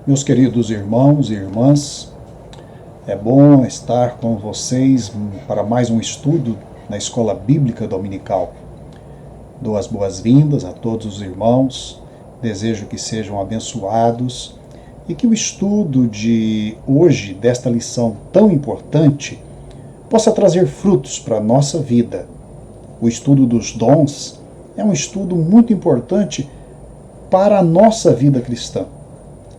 Meus queridos irmãos e irmãs, é bom estar com vocês para mais um estudo na Escola Bíblica Dominical. Dou as boas-vindas a todos os irmãos, desejo que sejam abençoados e que o estudo de hoje, desta lição tão importante, possa trazer frutos para a nossa vida. O estudo dos dons é um estudo muito importante para a nossa vida cristã,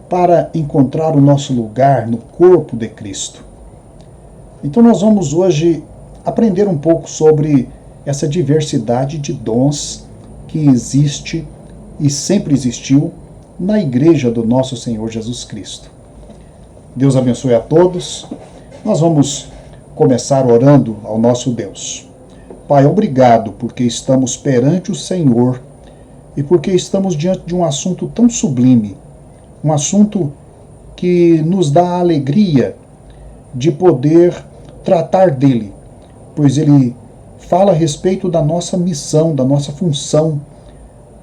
para encontrar o nosso lugar no corpo de Cristo. Então nós vamos hoje aprender um pouco sobre essa diversidade de dons que existe e sempre existiu na igreja do nosso Senhor Jesus Cristo. Deus abençoe a todos. Nós vamos começar orando ao nosso Deus. Pai, obrigado porque estamos perante o Senhor e porque estamos diante de um assunto tão sublime, um assunto que nos dá a alegria de poder tratar dele, pois ele fala a respeito da nossa missão, da nossa função,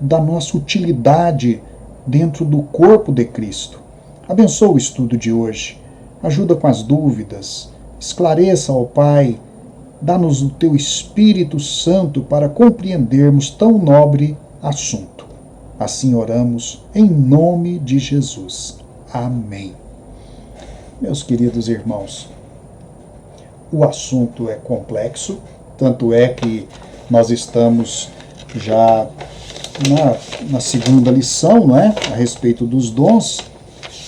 da nossa utilidade dentro do corpo de Cristo. Abençoa o estudo de hoje, ajuda com as dúvidas, esclareça, ó Pai, dá-nos o teu Espírito Santo para compreendermos tão nobre assunto. Assim oramos em nome de Jesus. Amém. Meus queridos irmãos, o assunto é complexo, tanto é que nós estamos já na segunda lição, não é? A respeito dos dons,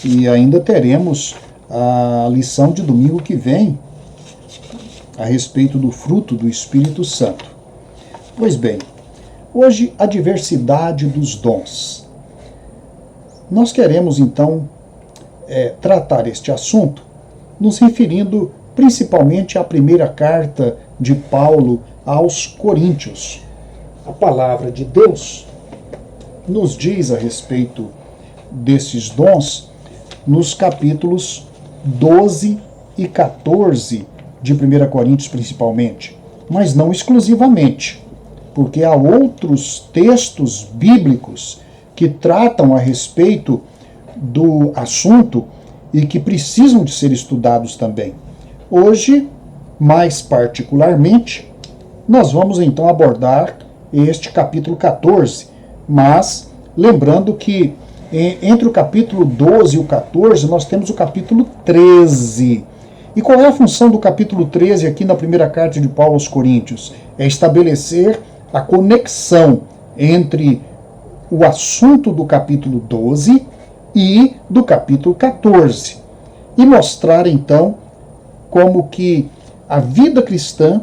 e ainda teremos a lição de domingo que vem a respeito do fruto do Espírito Santo. Pois bem, hoje a diversidade dos dons. Nós queremos então tratar este assunto nos referindo principalmente à primeira carta de Paulo aos Coríntios. A palavra de Deus nos diz a respeito desses dons nos capítulos 12 e 14 de 1 Coríntios principalmente, mas não exclusivamente, porque há outros textos bíblicos que tratam a respeito do assunto e que precisam de ser estudados também. Hoje, mais particularmente, nós vamos então abordar este capítulo 14, mas lembrando que entre o capítulo 12 e o 14 nós temos o capítulo 13. E qual é a função do capítulo 13 aqui na primeira carta de Paulo aos Coríntios? É estabelecer a conexão entre o assunto do capítulo 12 e do capítulo 14. E mostrar então como que a vida cristã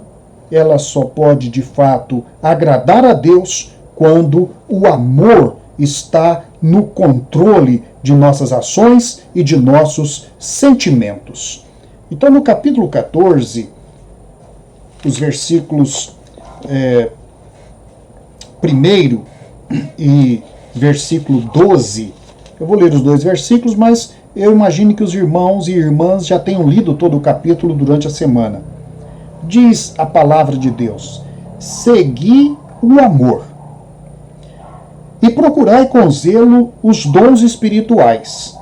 ela só pode de fato agradar a Deus quando o amor está no controle de nossas ações e de nossos sentimentos. Então, no capítulo 14, os versículos 1 e versículo 12, eu vou ler os dois versículos, mas eu imagino que os irmãos e irmãs já tenham lido todo o capítulo durante a semana. Diz a palavra de Deus: segui o amor e procurai com zelo os dons espirituais,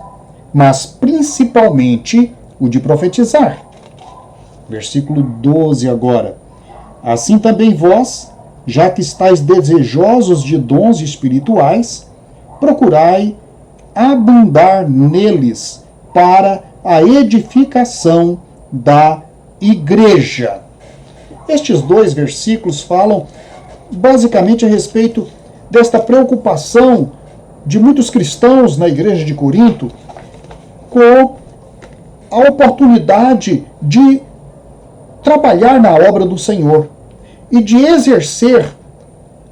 mas principalmente o de profetizar. Versículo 12 agora. Assim também vós, já que estáis desejosos de dons espirituais, procurai abundar neles para a edificação da igreja. Estes dois versículos falam basicamente a respeito desta preocupação de muitos cristãos na igreja de Corinto com a oportunidade de trabalhar na obra do Senhor e de exercer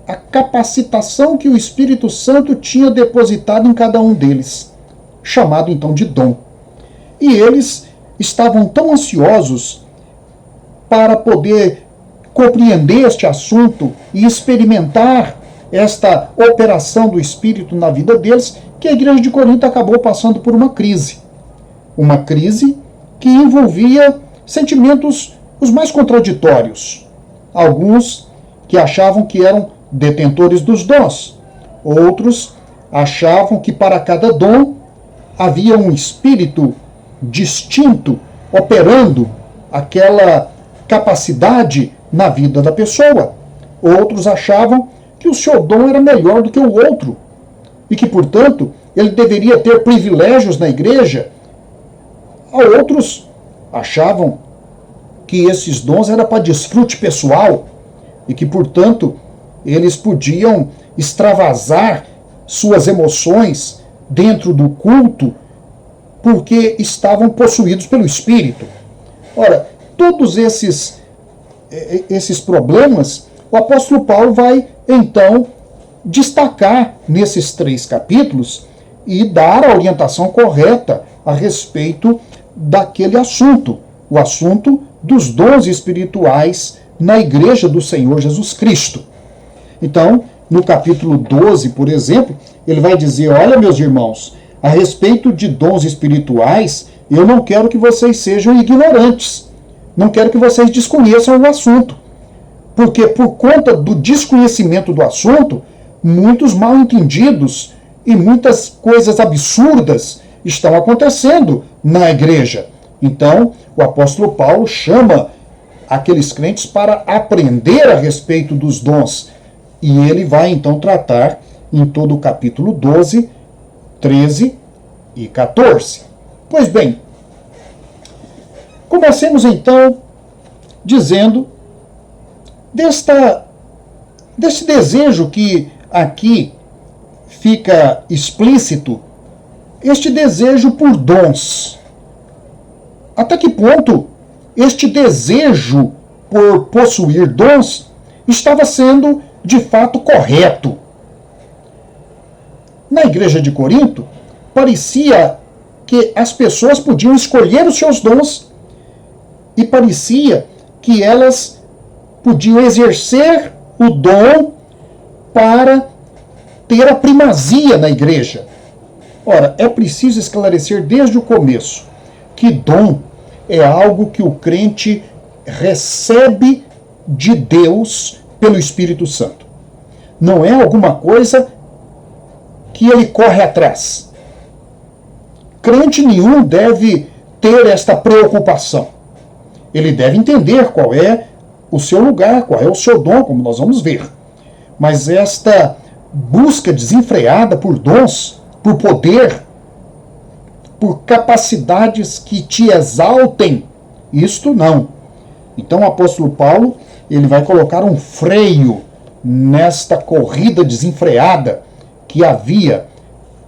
a capacitação que o Espírito Santo tinha depositado em cada um deles, chamado então de dom. E eles estavam tão ansiosos para poder compreender este assunto e experimentar esta operação do Espírito na vida deles, que a igreja de Corinto acabou passando por uma crise. Uma crise que envolvia sentimentos os mais contraditórios. Alguns que achavam que eram detentores dos dons. Outros achavam que para cada dom havia um espírito distinto operando aquela capacidade na vida da pessoa. Outros achavam que o seu dom era melhor do que o outro e que, portanto, ele deveria ter privilégios na igreja. Outros achavam que esses dons eram para desfrute pessoal e que, portanto, eles podiam extravasar suas emoções dentro do culto porque estavam possuídos pelo Espírito. Ora, todos esses problemas, o apóstolo Paulo vai, então, destacar nesses 3 capítulos e dar a orientação correta a respeito daquele assunto, o assunto dos dons espirituais na Igreja do Senhor Jesus Cristo. Então, no capítulo 12, por exemplo, ele vai dizer: olha, meus irmãos, a respeito de dons espirituais, eu não quero que vocês sejam ignorantes. Não quero que vocês desconheçam o assunto. Porque por conta do desconhecimento do assunto, muitos mal-entendidos e muitas coisas absurdas estão acontecendo na igreja. Então, o apóstolo Paulo chama aqueles crentes para aprender a respeito dos dons. E ele vai então tratar em todo o capítulo 12, 13 e 14. Pois bem, comecemos então dizendo desse desejo que aqui fica explícito, este desejo por dons. Até que ponto este desejo por possuir dons estava sendo de fato correto? Na igreja de Corinto, parecia que as pessoas podiam escolher os seus dons e parecia que elas podiam exercer o dom para ter a primazia na igreja. Ora, é preciso esclarecer desde o começo que dom é algo que o crente recebe de Deus pelo Espírito Santo. Não é alguma coisa que ele corre atrás. Crente nenhum deve ter esta preocupação. Ele deve entender qual é o seu lugar, qual é o seu dom, como nós vamos ver. Mas esta busca desenfreada por dons, por poder, por capacidades que te exaltem, isto não. Então o apóstolo Paulo, ele vai colocar um freio nesta corrida desenfreada que havia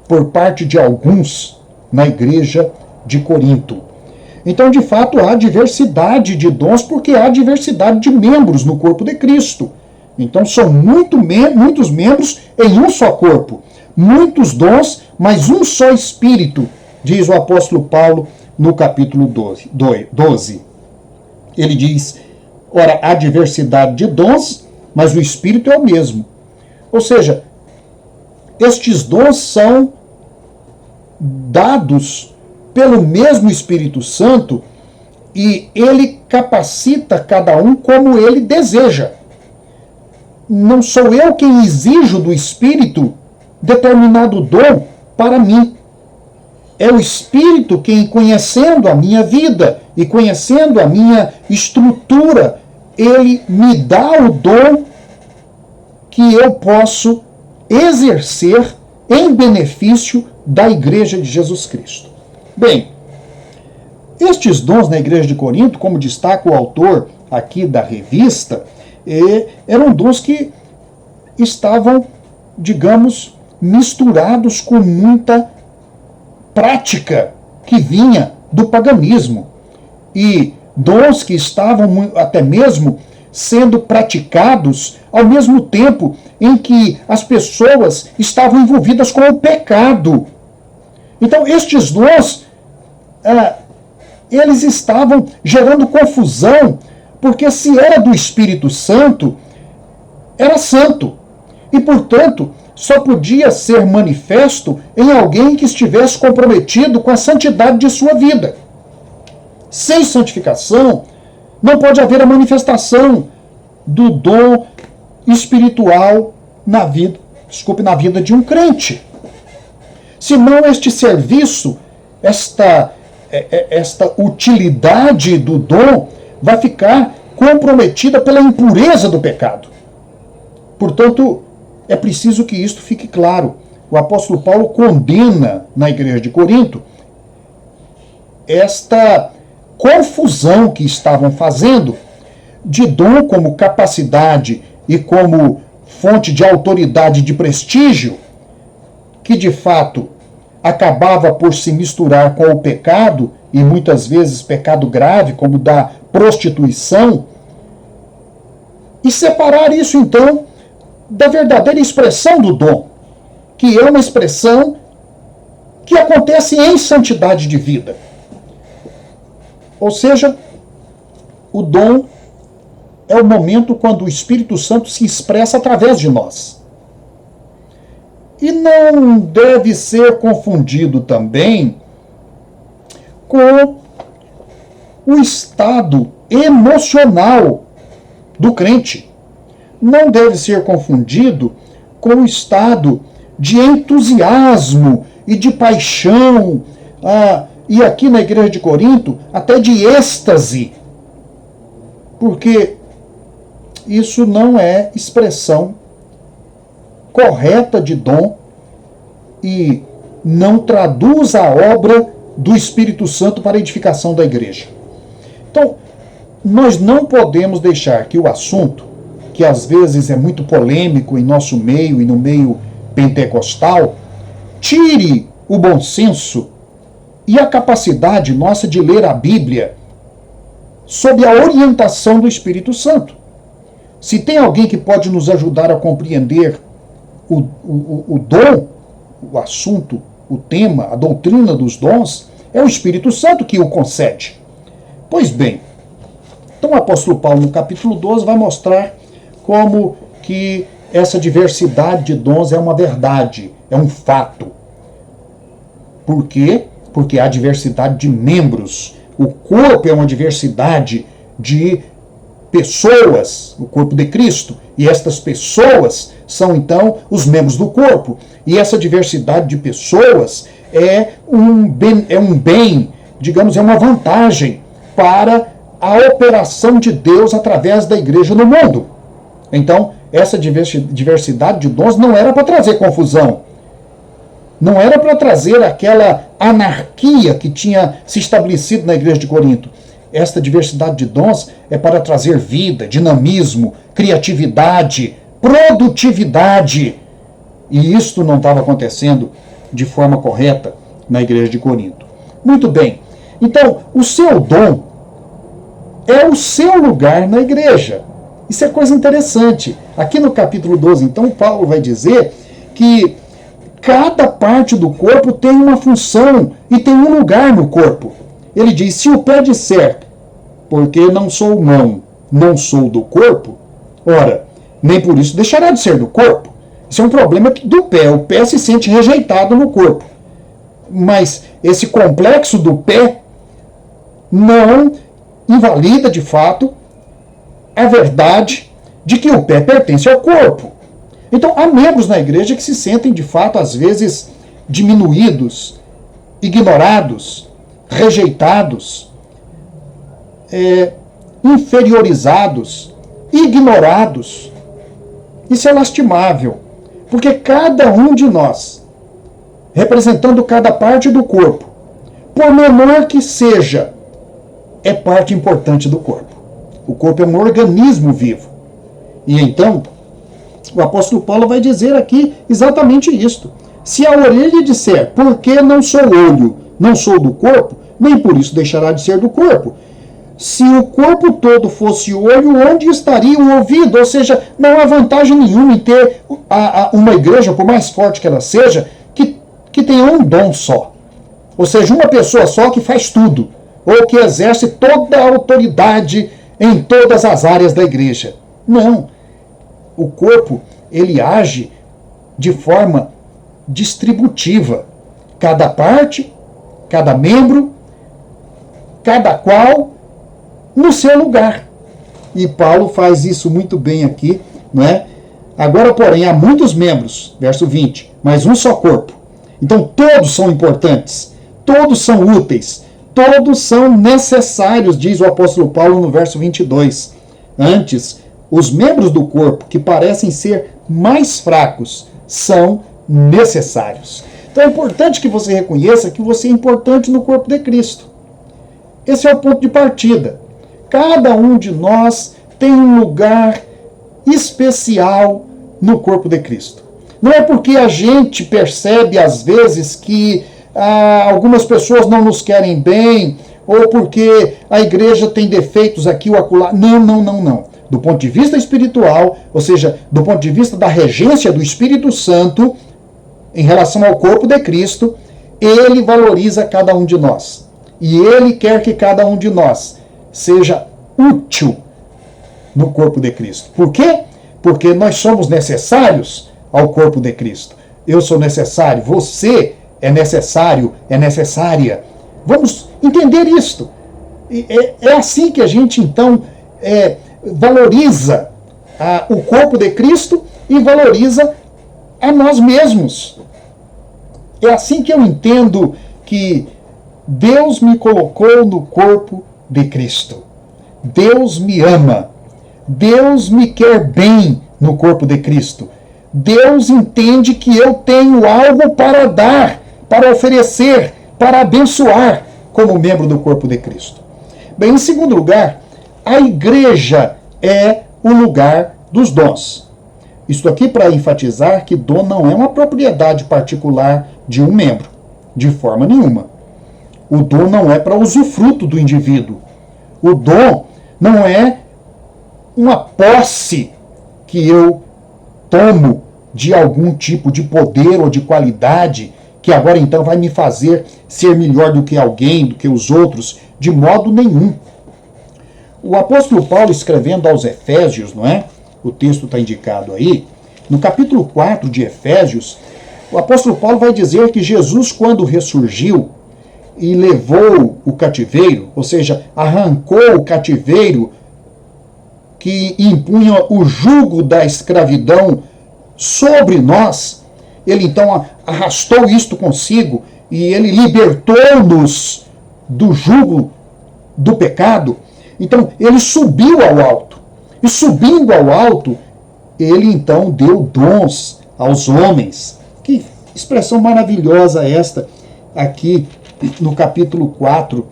por parte de alguns na igreja de Corinto. Então, de fato, há diversidade de dons porque há diversidade de membros no corpo de Cristo. Então, são muitos membros em um só corpo. Muitos dons, mas um só Espírito, diz o apóstolo Paulo no capítulo 12. Ele diz: ora, há diversidade de dons, mas o Espírito é o mesmo. Ou seja, estes dons são dados pelo mesmo Espírito Santo e ele capacita cada um como ele deseja. Não sou eu quem exijo do Espírito determinado dom para mim. É o Espírito quem, conhecendo a minha vida e conhecendo a minha estrutura, ele me dá o dom que eu posso exercer em benefício da Igreja de Jesus Cristo. Bem, estes dons na Igreja de Corinto, como destaca o autor aqui da revista, eram dons que estavam, digamos, misturados com muita prática que vinha do paganismo. E dons que estavam até mesmo sendo praticados ao mesmo tempo em que as pessoas estavam envolvidas com o pecado. Então, estes dons, eles estavam gerando confusão, porque se era do Espírito Santo, era santo. E, portanto, só podia ser manifesto em alguém que estivesse comprometido com a santidade de sua vida. Sem santificação, não pode haver a manifestação do dom espiritual na vida de um crente. Senão este serviço, esta utilidade do dom vai ficar comprometida pela impureza do pecado. Portanto, é preciso que isto fique claro. O apóstolo Paulo condena na igreja de Corinto esta confusão que estavam fazendo de dom como capacidade e como fonte de autoridade e de prestígio, que de fato acabava por se misturar com o pecado, e muitas vezes pecado grave, como da prostituição, e separar isso então da verdadeira expressão do dom, que é uma expressão que acontece em santidade de vida. Ou seja, o dom é o momento quando o Espírito Santo se expressa através de nós. E não deve ser confundido também com o estado emocional do crente. Não deve ser confundido com o estado de entusiasmo e de paixão, e aqui na igreja de Corinto, até de êxtase, porque isso não é expressão correta de dom e não traduz a obra do Espírito Santo para a edificação da igreja. Então, nós não podemos deixar que o assunto, que às vezes é muito polêmico em nosso meio e no meio pentecostal, tire o bom senso e a capacidade nossa de ler a Bíblia sob a orientação do Espírito Santo. Se tem alguém que pode nos ajudar a compreender o dom, o assunto, o tema, a doutrina dos dons, é o Espírito Santo que o concede. Pois bem, então o apóstolo Paulo no capítulo 12 vai mostrar como que essa diversidade de dons é uma verdade, é um fato. Por quê? Porque há diversidade de membros. O corpo é uma diversidade de pessoas, o corpo de Cristo, e estas pessoas são então os membros do corpo. E essa diversidade de pessoas é um bem, digamos, é uma vantagem para a operação de Deus através da igreja no mundo. Então, essa diversidade de dons não era para trazer confusão, não era para trazer aquela anarquia que tinha se estabelecido na igreja de Corinto. Esta diversidade de dons é para trazer vida, dinamismo, criatividade, produtividade. E isto não estava acontecendo de forma correta na igreja de Corinto. Muito bem. Então, o seu dom é o seu lugar na igreja. Isso é coisa interessante. Aqui no capítulo 12, então, Paulo vai dizer que cada parte do corpo tem uma função e tem um lugar no corpo. Ele diz, se o pé disser, porque não sou mão, não sou do corpo, ora, nem por isso deixará de ser do corpo. Isso é um problema do pé. O pé se sente rejeitado no corpo. Mas esse complexo do pé não invalida, de fato, a verdade de que o pé pertence ao corpo. Então, há membros na igreja que se sentem, de fato, às vezes, diminuídos, ignorados, rejeitados, inferiorizados, ignorados. Isso é lastimável, porque cada um de nós, representando cada parte do corpo, por menor que seja, é parte importante do corpo. O corpo é um organismo vivo. E então, o apóstolo Paulo vai dizer aqui exatamente isto. Se a orelha disser, porque não sou olho, não sou do corpo, nem por isso deixará de ser do corpo. Se o corpo todo fosse olho, onde estaria o ouvido? Ou seja, não há vantagem nenhuma em ter uma igreja, por mais forte que ela seja, que tenha um dom só. Ou seja, uma pessoa só que faz tudo, ou que exerce toda a autoridade em todas as áreas da igreja. Não. O corpo, ele age de forma distributiva. Cada parte, cada membro, cada qual no seu lugar. E Paulo faz isso muito bem aqui, não é? Agora, porém, há muitos membros, verso 20, mas um só corpo. Então todos são importantes, todos são úteis, todos são necessários, diz o apóstolo Paulo no verso 22. Antes, os membros do corpo que parecem ser mais fracos são necessários. Então é importante que você reconheça que você é importante no corpo de Cristo. Esse é o ponto de partida. Cada um de nós tem um lugar especial no corpo de Cristo. Não é porque a gente percebe às vezes que algumas pessoas não nos querem bem, ou porque a igreja tem defeitos aqui ou acolá. Não. Do ponto de vista espiritual, ou seja, do ponto de vista da regência do Espírito Santo, em relação ao corpo de Cristo, ele valoriza cada um de nós. E ele quer que cada um de nós seja útil no corpo de Cristo. Por quê? Porque nós somos necessários ao corpo de Cristo. Eu sou necessário, você é necessário, é necessária. Vamos entender isto. É assim que a gente, então, valoriza o corpo de Cristo e valoriza a nós mesmos. É assim que eu entendo que Deus me colocou no corpo de Cristo. Deus me ama. Deus me quer bem no corpo de Cristo. Deus entende que eu tenho algo para dar, para oferecer, para abençoar como membro do corpo de Cristo. Bem, em segundo lugar, a igreja é o lugar dos dons. Isto aqui para enfatizar que dom não é uma propriedade particular de um membro, de forma nenhuma. O dom não é para usufruto do indivíduo. O dom não é uma posse que eu tomo de algum tipo de poder ou de qualidade que agora então vai me fazer ser melhor do que alguém, do que os outros, de modo nenhum. O apóstolo Paulo, escrevendo aos Efésios, não é? O texto está indicado aí. No capítulo 4 de Efésios, o apóstolo Paulo vai dizer que Jesus, quando ressurgiu e levou o cativeiro, ou seja, arrancou o cativeiro que impunha o jugo da escravidão sobre nós, ele então arrastou isto consigo e ele libertou-nos do jugo do pecado. Então ele subiu ao alto. E subindo ao alto, ele então deu dons aos homens. Que expressão maravilhosa esta aqui no capítulo 4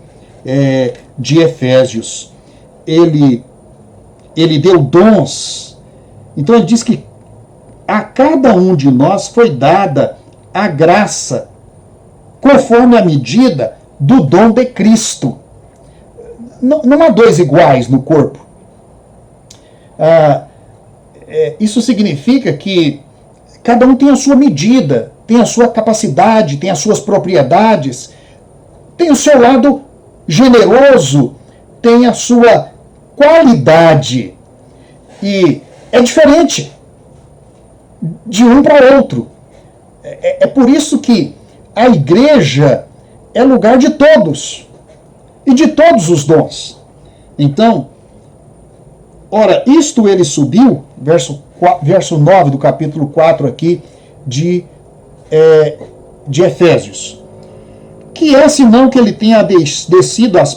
de Efésios. Ele deu dons. Então ele diz que a cada um de nós foi dada a graça conforme a medida do dom de Cristo. Não há dois iguais no corpo. Isso significa que cada um tem a sua medida, tem a sua capacidade, tem as suas propriedades, tem o seu lado generoso, tem a sua qualidade. E é diferente de um para outro. É por isso que a igreja é lugar de todos e de todos os dons. Então, ora, isto ele subiu, verso 9 do capítulo 4 aqui de Efésios. Que é senão que ele tenha descido às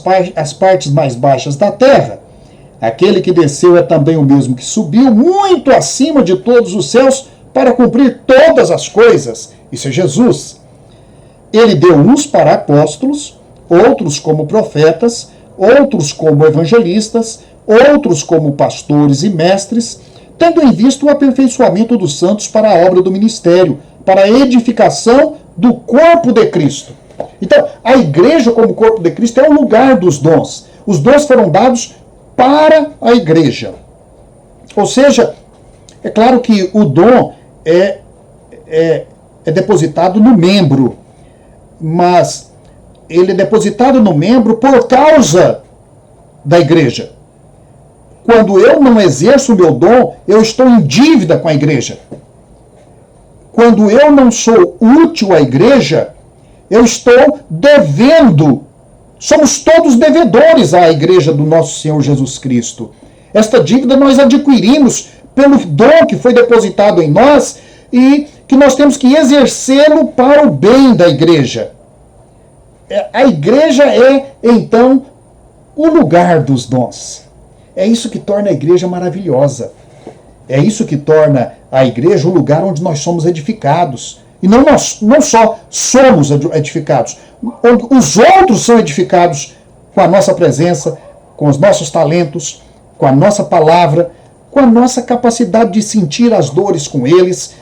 partes mais baixas da terra. Aquele que desceu é também o mesmo que subiu muito acima de todos os céus para cumprir todas as coisas. Isso é Jesus. Ele deu uns para apóstolos, outros como profetas, outros como evangelistas, outros como pastores e mestres, tendo em vista o aperfeiçoamento dos santos para a obra do ministério, para a edificação do corpo de Cristo. Então, a igreja como corpo de Cristo é o lugar dos dons. Os dons foram dados para a igreja. Ou seja, é claro que o dom é depositado no membro, mas ele é depositado no membro por causa da igreja. Quando eu não exerço o meu dom, eu estou em dívida com a igreja. Quando eu não sou útil à igreja, eu estou devendo. Somos todos devedores à igreja do nosso Senhor Jesus Cristo. Esta dívida nós adquirimos pelo dom que foi depositado em nós e que nós temos que exercê-lo para o bem da igreja. A igreja é, então, o lugar dos dons. É isso que torna a igreja maravilhosa. É isso que torna a igreja o lugar onde nós somos edificados. E não só somos edificados, os outros são edificados com a nossa presença, com os nossos talentos, com a nossa palavra, com a nossa capacidade de sentir as dores com eles,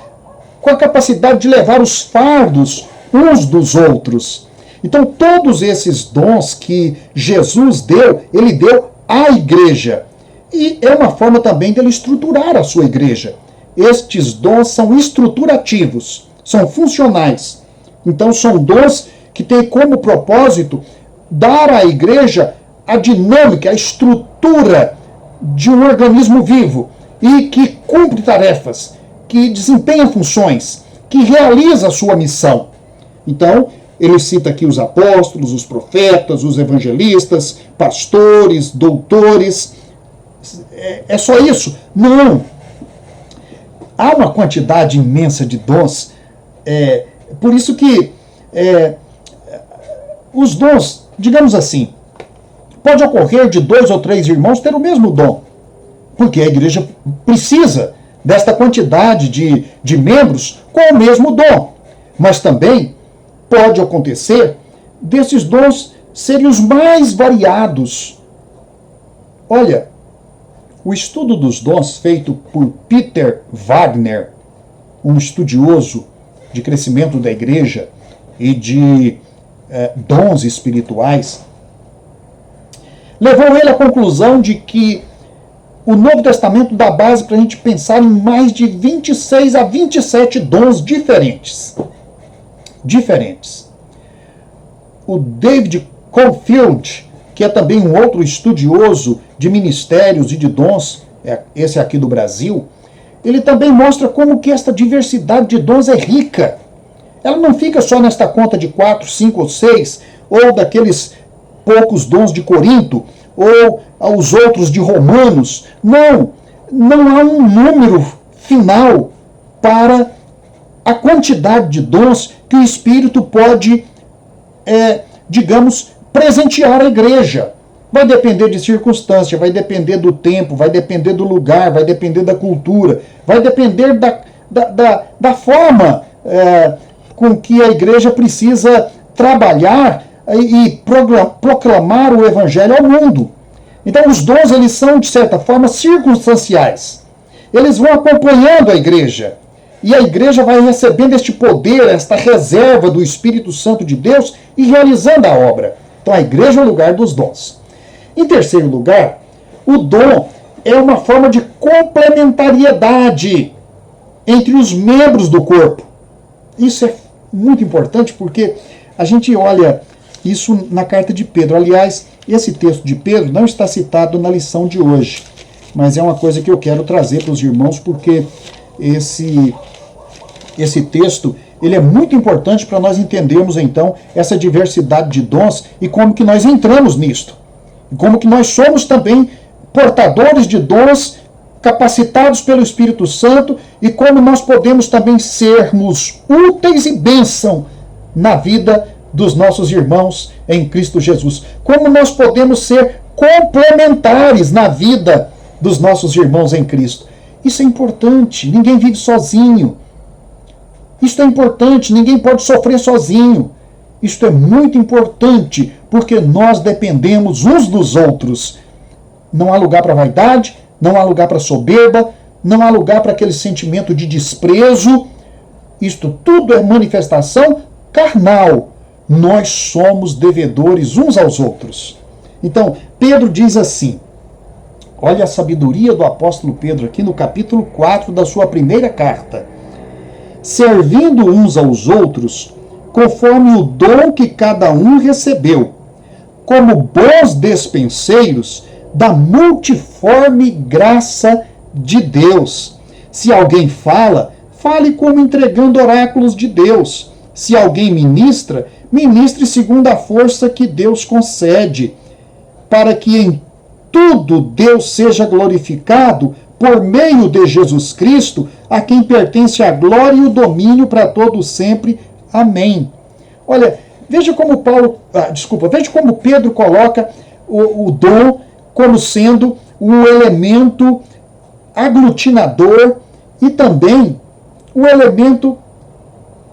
com a capacidade de levar os fardos uns dos outros. Então, todos esses dons que Jesus deu, ele deu à igreja. E é uma forma também dele estruturar a sua igreja. Estes dons são estruturativos, são funcionais. Então, são dons que têm como propósito dar à igreja a dinâmica, a estrutura de um organismo vivo e que cumpre tarefas, que desempenha funções, que realiza a sua missão. Então, ele cita aqui os apóstolos, os profetas, os evangelistas, pastores, doutores. É só isso? Não. Há uma quantidade imensa de dons. Por isso que os dons, digamos assim, pode ocorrer de 2 ou 3 irmãos ter o mesmo dom. Porque a igreja precisa desta quantidade de membros com o mesmo dom. Mas também pode acontecer desses dons serem os mais variados. Olha, o estudo dos dons feito por Peter Wagner, um estudioso de crescimento da igreja e de dons espirituais, levou ele à conclusão de que o Novo Testamento dá base para a gente pensar em mais de 26 a 27 dons diferentes. O David Caulfield, que é também um outro estudioso de ministérios e de dons, esse aqui do Brasil, ele também mostra como que esta diversidade de dons é rica. Ela não fica só nesta conta de 4, 5 ou 6, ou daqueles poucos dons de Corinto, ou aos outros de Romanos. Não há um número final para a quantidade de dons que o Espírito pode, digamos, presentear a igreja. Vai depender de circunstância, vai depender do tempo, vai depender do lugar, vai depender da cultura, vai depender da forma com que a igreja precisa trabalhar e proclamar o evangelho ao mundo. Então os dons, eles são, de certa forma, circunstanciais. Eles vão acompanhando a igreja. E a igreja vai recebendo este poder, esta reserva do Espírito Santo de Deus e realizando a obra. Então a igreja é o lugar dos dons. Em terceiro lugar, o dom é uma forma de complementariedade entre os membros do corpo. Isso é muito importante porque a gente olha isso na carta de Pedro. Aliás, esse texto de Pedro não está citado na lição de hoje, mas é uma coisa que eu quero trazer para os irmãos porque esse texto ele é muito importante para nós entendermos então essa diversidade de dons e como que nós entramos nisto. E como que nós somos também portadores de dons capacitados pelo Espírito Santo e como nós podemos também sermos úteis e bênção na vida dos nossos irmãos em Cristo Jesus. Como nós podemos ser complementares na vida dos nossos irmãos em Cristo. Isso é importante. Ninguém vive sozinho. Isso é importante. Ninguém pode sofrer sozinho. Isto é muito importante porque nós dependemos uns dos outros. Não há lugar para vaidade, não há lugar para soberba, não há lugar para aquele sentimento de desprezo. Isto tudo é manifestação carnal. Nós somos devedores uns aos outros. Então, Pedro diz assim, olha a sabedoria do apóstolo Pedro aqui no capítulo 4 da sua primeira carta. Servindo uns aos outros, conforme o dom que cada um recebeu, como bons despenseiros da multiforme graça de Deus. Se alguém fala, fale como entregando oráculos de Deus. Se alguém ministra, ministre segundo a força que Deus concede, para que em tudo Deus seja glorificado por meio de Jesus Cristo, a quem pertence a glória e o domínio para todos sempre. Amém. Olha, veja como veja como Pedro coloca o dom como sendo um elemento aglutinador e também um elemento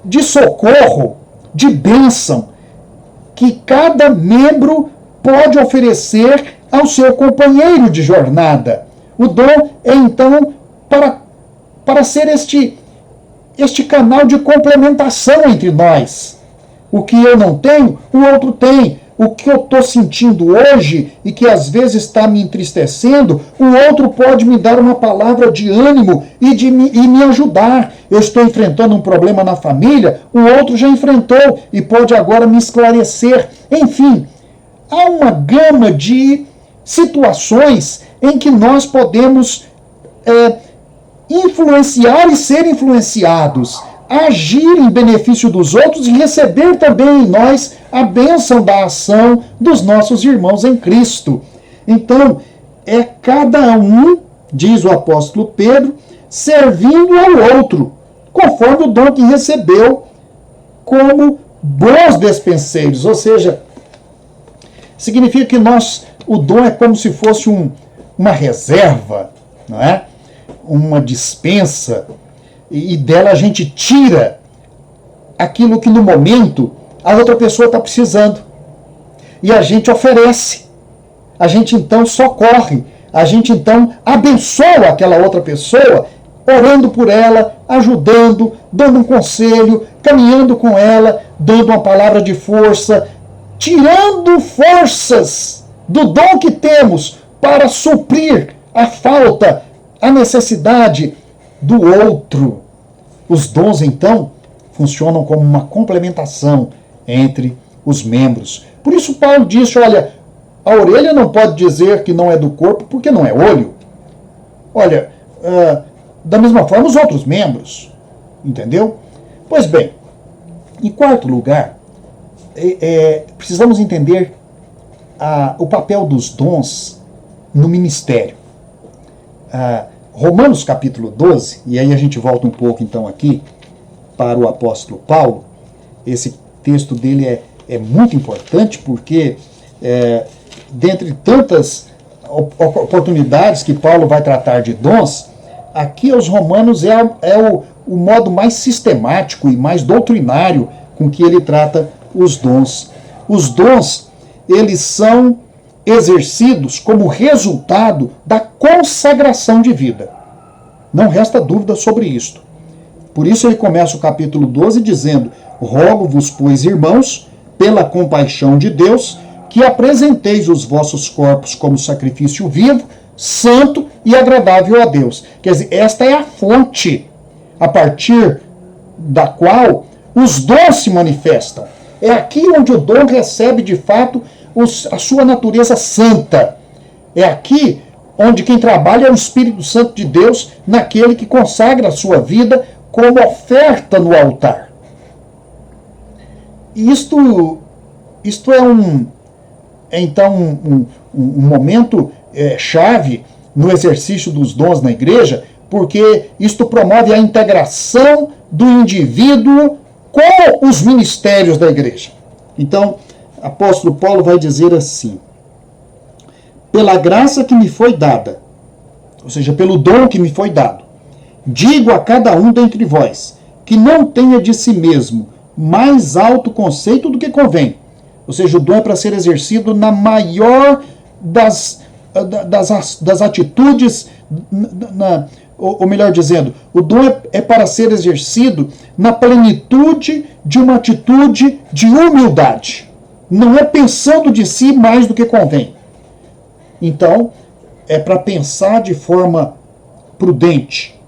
de socorro, de bênção, que cada membro pode oferecer ao seu companheiro de jornada. O dom é, então, para ser este canal de complementação entre nós. O que eu não tenho, o outro tem. O que eu estou sentindo hoje e que às vezes está me entristecendo, o outro pode me dar uma palavra de ânimo e me ajudar. Eu estou enfrentando um problema na família, o outro já enfrentou e pode agora me esclarecer. Enfim, há uma gama de situações em que nós podemos influenciar e ser influenciados, agir em benefício dos outros e receber também em nós a bênção da ação dos nossos irmãos em Cristo. Então, é cada um, diz o apóstolo Pedro, servindo ao outro, conforme o dom que recebeu, como bons despenseiros. Ou seja, significa que o dom é como se fosse uma reserva, não é? Uma dispensa, e dela a gente tira aquilo que no momento a outra pessoa está precisando. E a gente oferece. A gente então socorre. A gente então abençoa aquela outra pessoa, orando por ela, ajudando, dando um conselho, caminhando com ela, dando uma palavra de força, tirando forças do dom que temos para suprir a falta, a necessidade do outro. Os dons, então, funcionam como uma complementação entre os membros. Por isso Paulo disse, olha, a orelha não pode dizer que não é do corpo porque não é olho. Olha, da mesma forma os outros membros, entendeu? Pois bem, em quarto lugar, precisamos entender o papel dos dons no ministério. Romanos capítulo 12, e aí a gente volta um pouco então aqui para o apóstolo Paulo. Esse texto dele é muito importante porque, dentre tantas oportunidades que Paulo vai tratar de dons, aqui aos Romanos é o modo mais sistemático e mais doutrinário com que ele trata os dons. Os dons, eles são exercidos como resultado da consagração de vida. Não resta dúvida sobre isto. Por isso ele começa o capítulo 12 dizendo: rogo-vos, pois, irmãos, pela compaixão de Deus, que apresenteis os vossos corpos como sacrifício vivo, santo e agradável a Deus. Quer dizer, esta é a fonte a partir da qual os dons se manifestam. É aqui onde o dom recebe de fato a sua natureza santa. É aqui onde quem trabalha é o Espírito Santo de Deus, naquele que consagra a sua vida como oferta no altar. Isto é então um momento chave no exercício dos dons na igreja, porque isto promove a integração do indivíduo com os ministérios da igreja. Então, apóstolo Paulo vai dizer assim: pela graça que me foi dada, ou seja, pelo dom que me foi dado, digo a cada um dentre vós, que não tenha de si mesmo mais alto conceito do que convém. Ou seja, o dom é para ser exercido na maior das atitudes, ou melhor dizendo, o dom é para ser exercido na plenitude de uma atitude de humildade. Não é pensando de si mais do que convém. Então, é para pensar de forma prudente.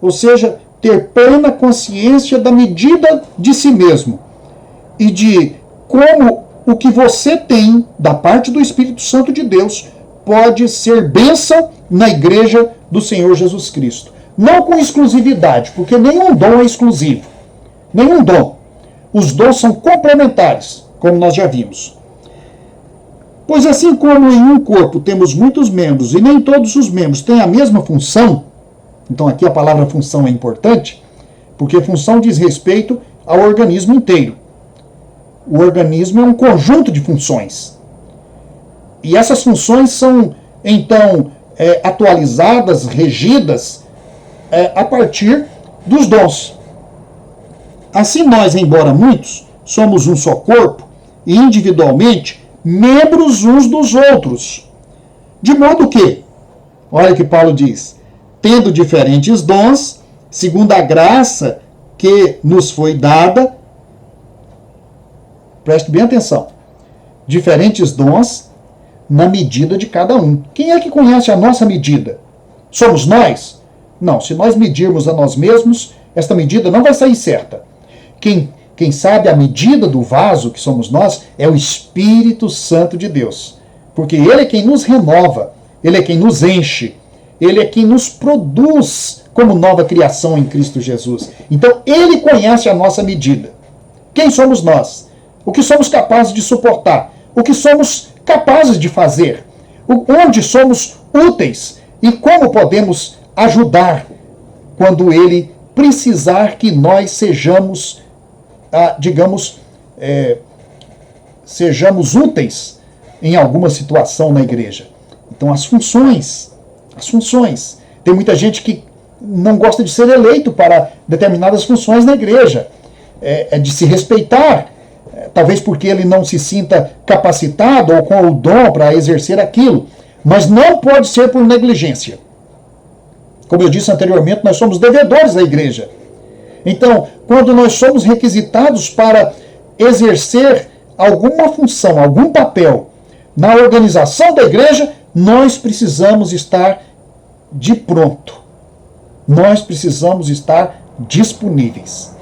Ou seja, ter plena consciência da medida de si mesmo. E de como o que você tem da parte do Espírito Santo de Deus pode ser bênção na igreja do Senhor Jesus Cristo. Não com exclusividade, porque nenhum dom é exclusivo. Nenhum dom. Os dons são complementares, como nós já vimos. Pois assim como em um corpo temos muitos membros e nem todos os membros têm a mesma função, então aqui a palavra função é importante, porque função diz respeito ao organismo inteiro. O organismo é um conjunto de funções. E essas funções são, então, atualizadas, regidas, a partir dos dons. Assim nós, embora muitos, somos um só corpo e individualmente membros uns dos outros. De modo que, olha o que Paulo diz, tendo diferentes dons, segundo a graça que nos foi dada, preste bem atenção, diferentes dons na medida de cada um. Quem é que conhece a nossa medida? Somos nós? Não, se nós medirmos a nós mesmos, esta medida não vai sair certa. Quem sabe a medida do vaso, que somos nós, é o Espírito Santo de Deus. Porque Ele é quem nos renova, Ele é quem nos enche, Ele é quem nos produz como nova criação em Cristo Jesus. Então, Ele conhece a nossa medida. Quem somos nós? O que somos capazes de suportar? O que somos capazes de fazer? Onde somos úteis? E como podemos ajudar quando Ele precisar que nós sejamos, sejamos úteis em alguma situação na igreja. Então, as funções. Tem muita gente que não gosta de ser eleito para determinadas funções na igreja. É de se respeitar, talvez porque ele não se sinta capacitado ou com o dom para exercer aquilo. Mas não pode ser por negligência. Como eu disse anteriormente, nós somos devedores da igreja. Então, quando nós somos requisitados para exercer alguma função, algum papel na organização da igreja, nós precisamos estar de pronto. Nós precisamos estar disponíveis.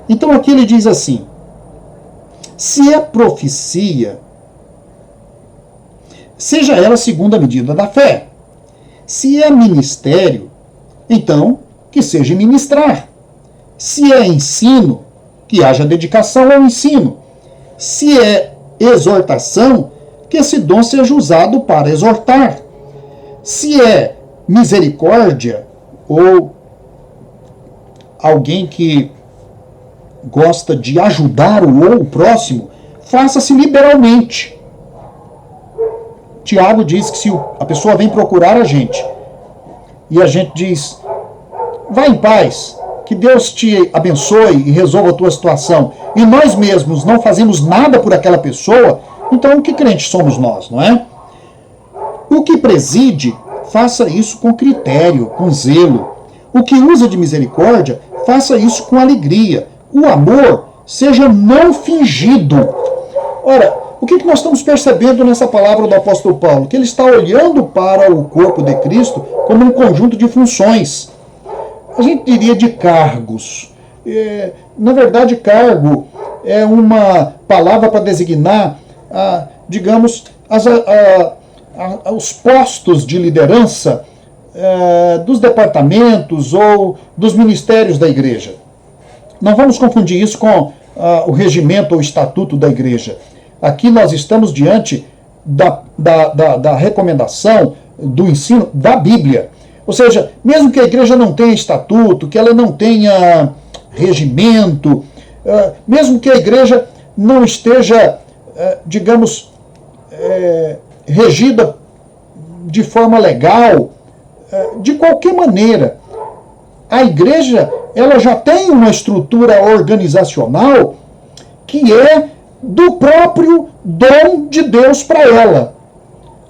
Então aqui ele diz assim: se é profecia, seja ela segundo a medida da fé. Se é ministério, então que seja ministrar. Se é ensino, que haja dedicação ao ensino. Se é exortação, que esse dom seja usado para exortar. Se é misericórdia, ou alguém que gosta de ajudar o próximo, faça-se liberalmente. Tiago diz que se a pessoa vem procurar a gente, e a gente diz, vá em paz, que Deus te abençoe e resolva a tua situação, e nós mesmos não fazemos nada por aquela pessoa, então que crente somos nós, não é? O que preside, faça isso com critério, com zelo. O que usa de misericórdia, faça isso com alegria. O amor seja não fingido. Ora, o que nós estamos percebendo nessa palavra do apóstolo Paulo? Que ele está olhando para o corpo de Cristo como um conjunto de funções. A gente diria de cargos. Na verdade, cargo é uma palavra para designar, digamos, os postos de liderança dos departamentos ou dos ministérios da igreja. Não vamos confundir isso com o regimento ou estatuto da igreja. Aqui nós estamos diante da recomendação, do ensino da Bíblia. Ou seja, mesmo que a igreja não tenha estatuto, que ela não tenha regimento, mesmo que a igreja não esteja, digamos, regida de forma legal, de qualquer maneira, a igreja ela já tem uma estrutura organizacional que é do próprio dom de Deus para ela.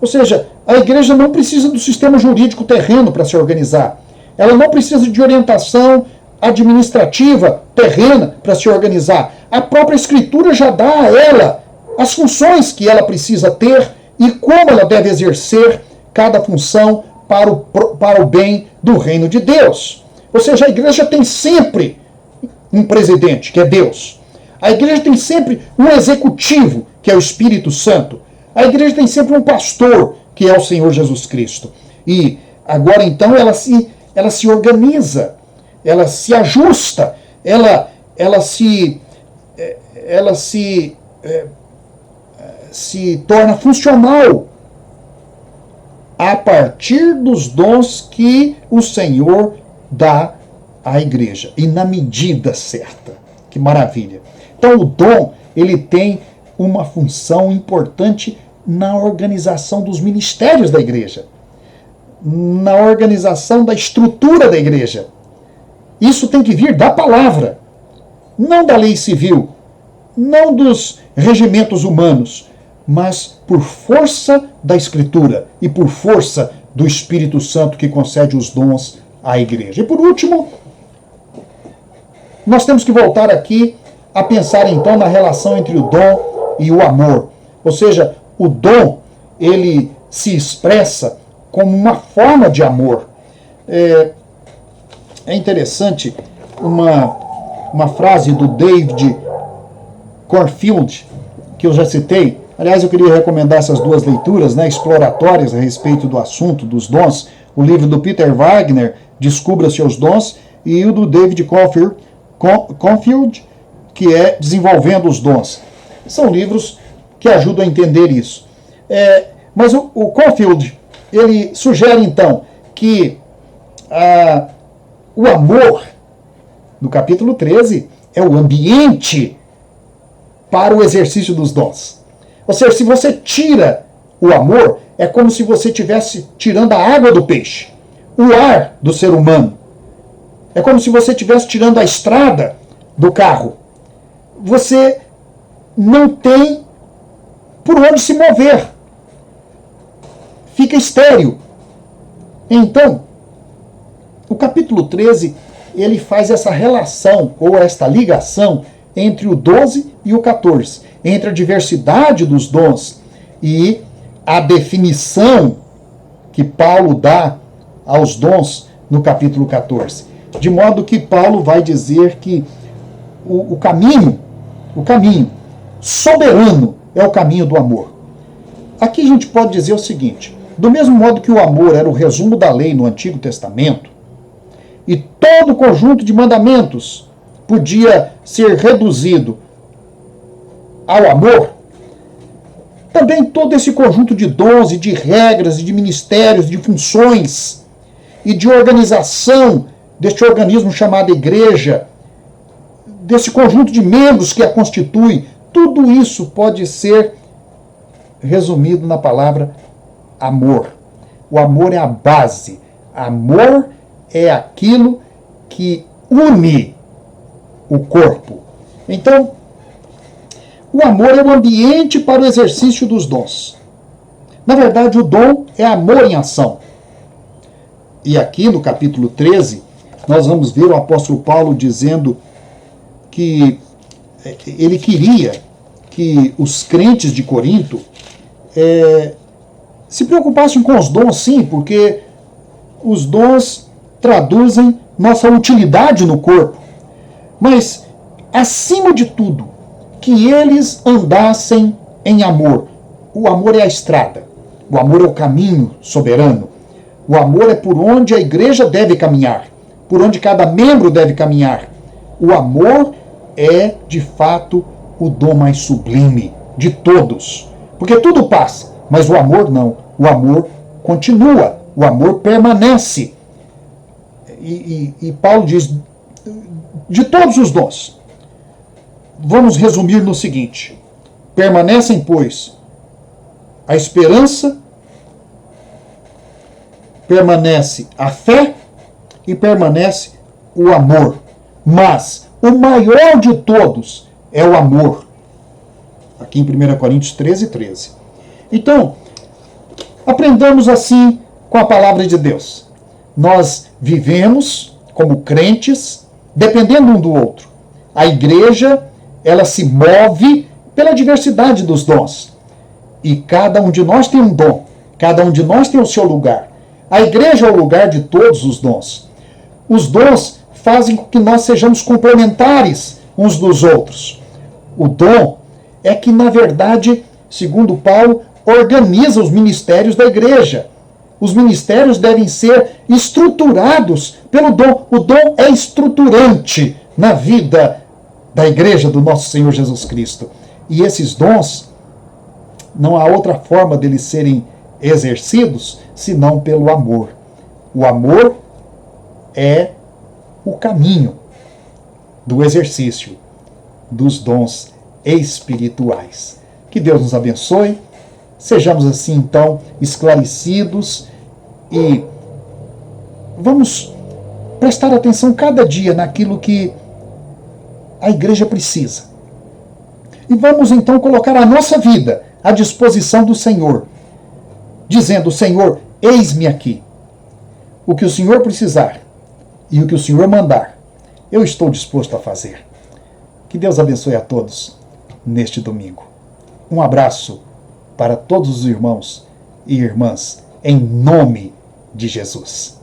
Ou seja, a igreja não precisa do sistema jurídico terreno para se organizar. Ela não precisa de orientação administrativa terrena para se organizar. A própria Escritura já dá a ela as funções que ela precisa ter e como ela deve exercer cada função para o bem do reino de Deus. Ou seja, a igreja tem sempre um presidente, que é Deus. A igreja tem sempre um executivo, que é o Espírito Santo. A igreja tem sempre um pastor, que é o Senhor Jesus Cristo. E agora então ela se organiza, ela se ajusta, ela se se torna funcional a partir dos dons que o Senhor dá à igreja, e na medida certa. Que maravilha! Então o dom, ele tem uma função importante na organização dos ministérios da igreja, na organização da estrutura da igreja. Isso tem que vir da palavra, não da lei civil, não dos regimentos humanos, mas por força da Escritura e por força do Espírito Santo que concede os dons à igreja. E por último, nós temos que voltar aqui a pensar então na relação entre o dom e o amor. Ou seja, o dom, ele se expressa como uma forma de amor. É interessante uma frase do David Cornfield, que eu já citei. Aliás, eu queria recomendar essas duas leituras, né, exploratórias a respeito do assunto dos dons. O livro do Peter Wagner, Descubra Seus Dons, e o do David Cornfield, que é Desenvolvendo os Dons. São livros que ajudam a entender isso. Mas o Cornfield, ele sugere então que o amor, no capítulo 13, é o ambiente para o exercício dos dons. Ou seja, se você tira o amor, é como se você estivesse tirando a água do peixe, o ar do ser humano. É como se você estivesse tirando a estrada do carro. Você não tem por onde se mover. Fica estéril. Então, o capítulo 13, ele faz essa relação, ou esta ligação, entre o 12 e o 14, entre a diversidade dos dons e a definição que Paulo dá aos dons no capítulo 14. De modo que Paulo vai dizer que o caminho soberano é o caminho do amor. Aqui a gente pode dizer o seguinte: do mesmo modo que o amor era o resumo da lei no Antigo Testamento, e todo o conjunto de mandamentos podia ser reduzido ao amor, também todo esse conjunto de dons e de regras e de ministérios, de funções e de organização deste organismo chamado igreja, desse conjunto de membros que a constitui, tudo isso pode ser resumido na palavra amor. O amor é a base. Amor é aquilo que une o corpo. Então, o amor é o ambiente para o exercício dos dons. Na verdade, o dom é amor em ação. E aqui no capítulo 13, nós vamos ver o apóstolo Paulo dizendo que ele queria que os crentes de Corinto se preocupassem com os dons, sim, porque os dons traduzem nossa utilidade no corpo. Mas, acima de tudo, que eles andassem em amor. O amor é a estrada. O amor é o caminho soberano. O amor é por onde a igreja deve caminhar, por onde cada membro deve caminhar. O amor é, de fato, o dom mais sublime de todos. Porque tudo passa, mas o amor não. O amor continua, o amor permanece. E Paulo diz, de todos os dons, vamos resumir no seguinte: permanecem, pois, a esperança, permanece a fé e permanece o amor. Mas o maior de todos é o amor. Aqui em 1 Coríntios 13, 13. Então, aprendamos assim com a palavra de Deus. Nós vivemos como crentes, dependendo um do outro. A igreja, ela se move pela diversidade dos dons. E cada um de nós tem um dom. Cada um de nós tem o seu lugar. A igreja é o lugar de todos os dons. Os dons fazem com que nós sejamos complementares uns dos outros. O dom é que, na verdade, segundo Paulo, organiza os ministérios da igreja. Os ministérios devem ser estruturados pelo dom. O dom é estruturante na vida da igreja do nosso Senhor Jesus Cristo. E esses dons não há outra forma deles serem exercidos senão pelo amor. O amor é o caminho do exercício dos dons espirituais. Que Deus nos abençoe. Sejamos assim, então, esclarecidos e vamos prestar atenção cada dia naquilo que a igreja precisa. E vamos, então, colocar a nossa vida à disposição do Senhor, dizendo: Senhor, eis-me aqui. O que o Senhor precisar e o que o Senhor mandar, eu estou disposto a fazer. Que Deus abençoe a todos neste domingo. Um abraço para todos os irmãos e irmãs, em nome de Jesus.